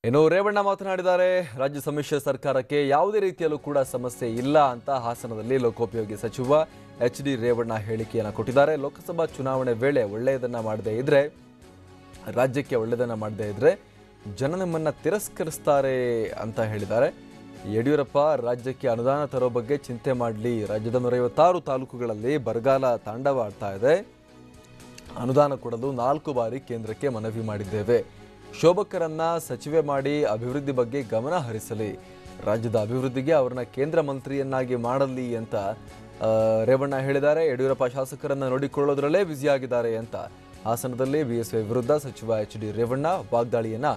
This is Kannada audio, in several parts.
ಇನ್ನು ರೇವಣ್ಣ ಮಾತನಾಡಿದ್ದಾರೆ. ರಾಜ್ಯ ಸಮ್ಮಿಶ್ರ ಸರ್ಕಾರಕ್ಕೆ ಯಾವುದೇ ರೀತಿಯಲ್ಲೂ ಕೂಡ ಸಮಸ್ಯೆ ಇಲ್ಲ ಅಂತ ಹಾಸನದಲ್ಲಿ ಲೋಕೋಪಯೋಗಿ ಸಚಿವ ಎಚ್.ಡಿ. ರೇವಣ್ಣ ಹೇಳಿಕೆಯನ್ನು ಕೊಟ್ಟಿದ್ದಾರೆ. ಲೋಕಸಭಾ ಚುನಾವಣೆ ವೇಳೆ ಒಳ್ಳೆಯದನ್ನ ಮಾಡದೇ ಇದ್ರೆ, ರಾಜ್ಯಕ್ಕೆ ಒಳ್ಳೆಯದನ್ನ ಮಾಡದೇ ಇದ್ರೆ ಜನ ನಮ್ಮನ್ನ ತಿರಸ್ಕರಿಸ್ತಾರೆ ಅಂತ ಹೇಳಿದ್ದಾರೆ. ಯಡಿಯೂರಪ್ಪ ರಾಜ್ಯಕ್ಕೆ ಅನುದಾನ ತರೋ ಬಗ್ಗೆ ಚಿಂತೆ ಮಾಡಲಿ. ರಾಜ್ಯದ 156 ತಾಲೂಕುಗಳಲ್ಲಿ ಬರಗಾಲ ತಾಂಡವಾಡ್ತಾ ಇದೆ. ಅನುದಾನ ಕೊಡಲು 4 ಬಾರಿ ಕೇಂದ್ರಕ್ಕೆ ಮನವಿ ಮಾಡಿದ್ದೇವೆ. ಶೋಭಕರನ್ನ ಸಚಿವೆ ಮಾಡಿ ಅಭಿವೃದ್ಧಿ ಬಗ್ಗೆ ಗಮನ ಹರಿಸಲಿ. ರಾಜ್ಯದ ಅಭಿವೃದ್ಧಿಗೆ ಅವರನ್ನ ಕೇಂದ್ರ ಮಂತ್ರಿಯನ್ನಾಗಿ ಮಾಡಲಿ ಅಂತ ರೇವಣ್ಣ ಹೇಳಿದ್ದಾರೆ. ಯಡಿಯೂರಪ್ಪ ಶಾಸಕರನ್ನ ನೋಡಿಕೊಳ್ಳೋದ್ರಲ್ಲೇ ಬ್ಯುಸಿಯಾಗಿದ್ದಾರೆ ಅಂತ ಹಾಸನದಲ್ಲಿ ಬಿಎಸ್ವೈ ವಿರುದ್ಧ ಸಚಿವ ಎಚ್.ಡಿ. ರೇವಣ್ಣ ವಾಗ್ದಾಳಿಯನ್ನ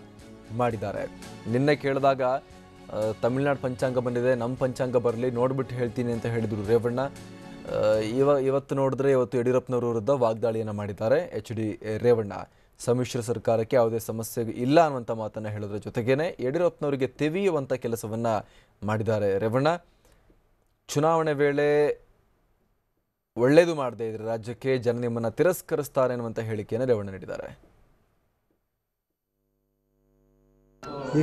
ಮಾಡಿದ್ದಾರೆ. ನಿನ್ನೆ ಕೇಳಿದಾಗ ತಮಿಳುನಾಡು ಪಂಚಾಂಗ ಬಂದಿದೆ, ನಮ್ಮ ಪಂಚಾಂಗ ಬರಲಿ, ನೋಡ್ಬಿಟ್ಟು ಹೇಳ್ತೀನಿ ಅಂತ ಹೇಳಿದರು ರೇವಣ್ಣ. ಇವತ್ತು ನೋಡಿದ್ರೆ ಇವತ್ತು ಯಡಿಯೂರಪ್ಪನವರ ವಿರುದ್ಧ ವಾಗ್ದಾಳಿಯನ್ನು ಮಾಡಿದ್ದಾರೆ ಎಚ್.ಡಿ. ರೇವಣ್ಣ. ಸಮ್ಮಿಶ್ರ ಸರ್ಕಾರಕ್ಕೆ ಯಾವುದೇ ಸಮಸ್ಯೆ ಇಲ್ಲ ಅನ್ನುವಂಥ ಮಾತನ್ನು ಹೇಳೋದ್ರ ಜೊತೆಗೇನೆ ಯಡಿಯೂರಪ್ಪನವರಿಗೆ ತೆವಿಯುವಂಥ ಕೆಲಸವನ್ನ ಮಾಡಿದ್ದಾರೆ ರೇವಣ್ಣ. ಚುನಾವಣೆ ವೇಳೆ ಒಳ್ಳೇದು ಮಾಡದೇ ಇದ್ರೆ ರಾಜ್ಯಕ್ಕೆ ಜನ ನಿಮ್ಮನ್ನ ತಿರಸ್ಕರಿಸ್ತಾರೆ ಅನ್ನುವಂಥ ಹೇಳಿಕೆಯನ್ನು ರೇವಣ್ಣ ನೀಡಿದ್ದಾರೆ.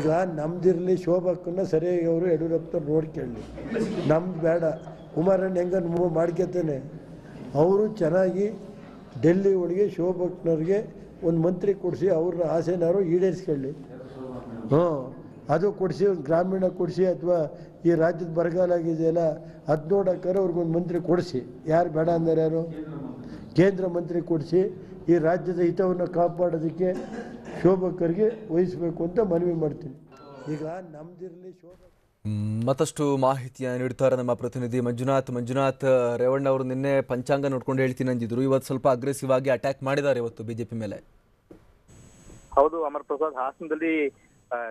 ಈಗ ನಮ್ದಿರಲಿ, ಶೋಭಕ್ಕನ್ನ ಸರಿಯಾಗಿ ಅವರು ಯಡಿಯೂರಪ್ಪನವ್ರು ನೋಡ್ಕೊಳ್ಳಿ. ನಮ್ದು ಬೇಡ. ಕುಮಾರಣ್ಣ ಹೆಂಗ ಮಾಡ್ಕೊತಾನೆ, ಅವರು ಚೆನ್ನಾಗಿ ಡೆಲ್ಲಿ ಒಳಗೆ ಶೋಭಕ್ಕನವ್ರಿಗೆ ಒಂದು ಮಂತ್ರಿ ಕೊಡಿಸಿ ಅವ್ರನ್ನ ಆಸೆನಾರು ಈಡೇರಿಸ್ಕೊಳ್ಳಿ. ಅದು ಕೊಡಿಸಿ, ಒಂದು ಗ್ರಾಮೀಣ ಕೊಡಿಸಿ, ಅಥವಾ ಈ ರಾಜ್ಯದ ಬರಗಾಲ ಆಗಿದೆಯಲ್ಲ ಅದು ನೋಡೋಕ್ಕಾರೆ ಅವ್ರಿಗೊಂದು ಮಂತ್ರಿ ಕೊಡಿಸಿ. ಯಾರು ಬೇಡ ಅಂದರೆ ಯಾರು? ಕೇಂದ್ರ ಮಂತ್ರಿ ಕೊಡಿಸಿ ಈ ರಾಜ್ಯದ ಹಿತವನ್ನು ಕಾಪಾಡೋದಕ್ಕೆ ಶೋಭಕರಿಗೆ ವಹಿಸಬೇಕು ಅಂತ ಮನವಿ ಮಾಡ್ತೀನಿ. ಈಗ ನಮ್ದಿರಲಿ ಮತ್ತಷ್ಟು ಮಾಹಿತಿಯನ್ನು ನೀಡ್ತಾರೆ ನಮ್ಮ ಪ್ರತಿನಿಧಿ ಮಂಜುನಾಥ್. ರೇವಣ್ಣ ಅವರು ನಿನ್ನೆ ಪಂಚಾಂಗ ನೋಡ್ಕೊಂಡು ಹೇಳ್ತೀನಿ ಅಂದಿದ್ರು, ಇವತ್ತು ಸ್ವಲ್ಪ ಅಗ್ರೆಸಿವ್ ಆಗಿ ಅಟ್ಯಾಕ್ ಮಾಡಿದ್ದಾರೆ ಇವತ್ತು ಬಿಜೆಪಿ ಮೇಲೆ. ಹೌದು ಅಮರ್ ಪ್ರಸಾದ್, ಹಾಸನದಲ್ಲಿ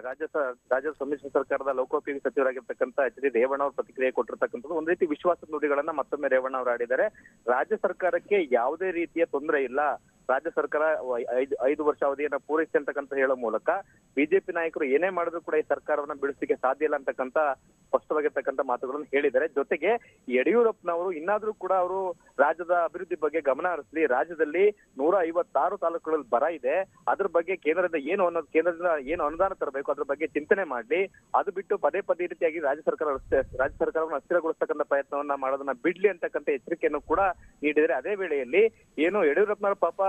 ರಾಜ್ಯ ಸಮ್ಮಿಶ್ರ ಸರ್ಕಾರದ ಲೋಕೋಪಯೋಗಿ ಸಚಿವರಾಗಿರ್ತಕ್ಕಂಥ ಎಚ್.ಡಿ. ರೇವಣ್ಣ ಅವರು ಪ್ರತಿಕ್ರಿಯೆ ಕೊಟ್ಟಿರ್ತಕ್ಕಂಥದ್ದು ಒಂದು ರೀತಿ ವಿಶ್ವಾಸದ ನುಡಿಗಳನ್ನ ಮತ್ತೊಮ್ಮೆ ರೇವಣ್ಣ ಅವರು ಆಡಿದ್ದಾರೆ. ರಾಜ್ಯ ಸರ್ಕಾರಕ್ಕೆ ಯಾವುದೇ ರೀತಿಯ ತೊಂದರೆ ಇಲ್ಲ, ರಾಜ್ಯ ಸರ್ಕಾರ 5 ವರ್ಷ ಅವಧಿಯನ್ನ ಪೂರೈಸಿ ಅಂತಕ್ಕಂತ ಹೇಳೋ ಮೂಲಕ ಬಿಜೆಪಿ ನಾಯಕರು ಏನೇ ಮಾಡಿದ್ರು ಕೂಡ ಈ ಸರ್ಕಾರವನ್ನ ಬಿಡಿಸಲಿಕ್ಕೆ ಸಾಧ್ಯ ಇಲ್ಲ ಅಂತಕ್ಕಂತ ಸ್ಪಷ್ಟವಾಗಿರ್ತಕ್ಕಂಥ ಮಾತುಗಳನ್ನು ಹೇಳಿದ್ದಾರೆ. ಜೊತೆಗೆ ಯಡಿಯೂರಪ್ಪನವರು ಇನ್ನಾದ್ರೂ ಕೂಡ ಅವರು ರಾಜ್ಯದ ಅಭಿವೃದ್ಧಿ ಬಗ್ಗೆ ಗಮನ ಹರಿಸಲಿ. ರಾಜ್ಯದಲ್ಲಿ 156 ತಾಲೂಕುಗಳಲ್ಲಿ ಬರ ಇದೆ, ಅದ್ರ ಬಗ್ಗೆ ಕೇಂದ್ರದಿಂದ ಏನು ಅನುದಾನ ತರಬೇಕು ಅದ್ರ ಬಗ್ಗೆ ಚಿಂತನೆ ಮಾಡ್ಲಿ. ಅದು ಬಿಟ್ಟು ಪದೇ ರೀತಿಯಾಗಿ ರಾಜ್ಯ ಸರ್ಕಾರವನ್ನು ಅಸ್ಥಿರಗೊಳಿಸ್ತಕ್ಕಂಥ ಪ್ರಯತ್ನವನ್ನ ಮಾಡೋದನ್ನ ಬಿಡ್ಲಿ ಅಂತಕ್ಕಂಥ ಎಚ್ಚರಿಕೆಯನ್ನು ಕೂಡ ನೀಡಿದರೆ. ಅದೇ ವೇಳೆಯಲ್ಲಿ ಏನು ಯಡಿಯೂರಪ್ಪನವರ ಪಾಪ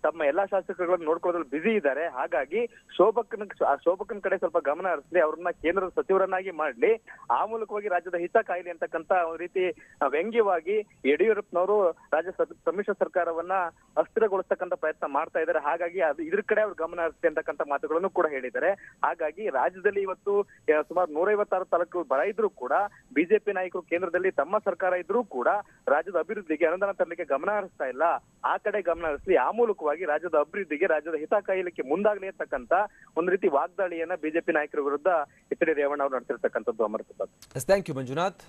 ತಮ್ಮ ಎಲ್ಲಾ ಶಾಸಕರುಗಳನ್ನು ನೋಡ್ಕೊಳ್ಳೋದ್ರಲ್ಲಿ ಬಿಸಿ ಇದ್ದಾರೆ. ಹಾಗಾಗಿ ಶೋಭಕನ ಕಡೆ ಸ್ವಲ್ಪ ಗಮನ ಹರಿಸಲಿ, ಅವ್ರನ್ನ ಕೇಂದ್ರದ ಸಚಿವರನ್ನಾಗಿ ಮಾಡ್ಲಿ, ಆ ಮೂಲಕವಾಗಿ ರಾಜ್ಯದ ಹಿತ ಕಾಯ್ಲಿ ಅಂತಕ್ಕಂತ ಒಂದು ರೀತಿ ವ್ಯಂಗ್ಯವಾಗಿ ಯಡಿಯೂರಪ್ಪನವರು ರಾಜ್ಯ ಸಮ್ಮಿಶ್ರ ಸರ್ಕಾರವನ್ನ ಅಸ್ಥಿರಗೊಳಿಸ್ತಕ್ಕಂಥ ಪ್ರಯತ್ನ ಮಾಡ್ತಾ ಇದ್ದಾರೆ. ಹಾಗಾಗಿ ಇದ್ರ ಕಡೆ ಅವ್ರು ಗಮನ ಹರಿಸಲಿ ಅಂತಕ್ಕಂಥ ಮಾತುಗಳನ್ನು ಕೂಡ ಹೇಳಿದ್ದಾರೆ. ಹಾಗಾಗಿ ರಾಜ್ಯದಲ್ಲಿ ಇವತ್ತು ಸುಮಾರು 156 ತಾಲೂಕು ಬರ ಇದ್ರೂ ಕೂಡ ಬಿಜೆಪಿ ನಾಯಕರು ಕೇಂದ್ರದಲ್ಲಿ ತಮ್ಮ ಸರ್ಕಾರ ಇದ್ರೂ ಕೂಡ ರಾಜ್ಯದ ಅಭಿವೃದ್ಧಿಗೆ ಅನುದಾನ ತರಲಿಕ್ಕೆ ಗಮನ ಹರಿಸ್ತಾ ಇಲ್ಲ. ಆ ಕಡೆ ಗಮನ ಹರಿಸಲಿ, ಆ ಮೂಲಕವಾಗಿ ರಾಜ್ಯದ ಅಭಿವೃದ್ಧಿಗೆ, ರಾಜ್ಯದ ಹಿತ ಕಾಯಲಿಕ್ಕೆ ಮುಂದಾಗಲಿ ಅಂತಕ್ಕಂತ ಒಂದು ರೀತಿ ವಾಗ್ದಾಳಿಯನ್ನ ಬಿಜೆಪಿ ನಾಯಕರ ವಿರುದ್ಧ ಎಚ್.ಡಿ. ರೇವಣ್ಣ ಅವರು ನಡೆಸಿರ್ತಕ್ಕಂಥದ್ದು. ಅಮರ್ ಪ್ರಸಾದ್. Thank you Manjunath.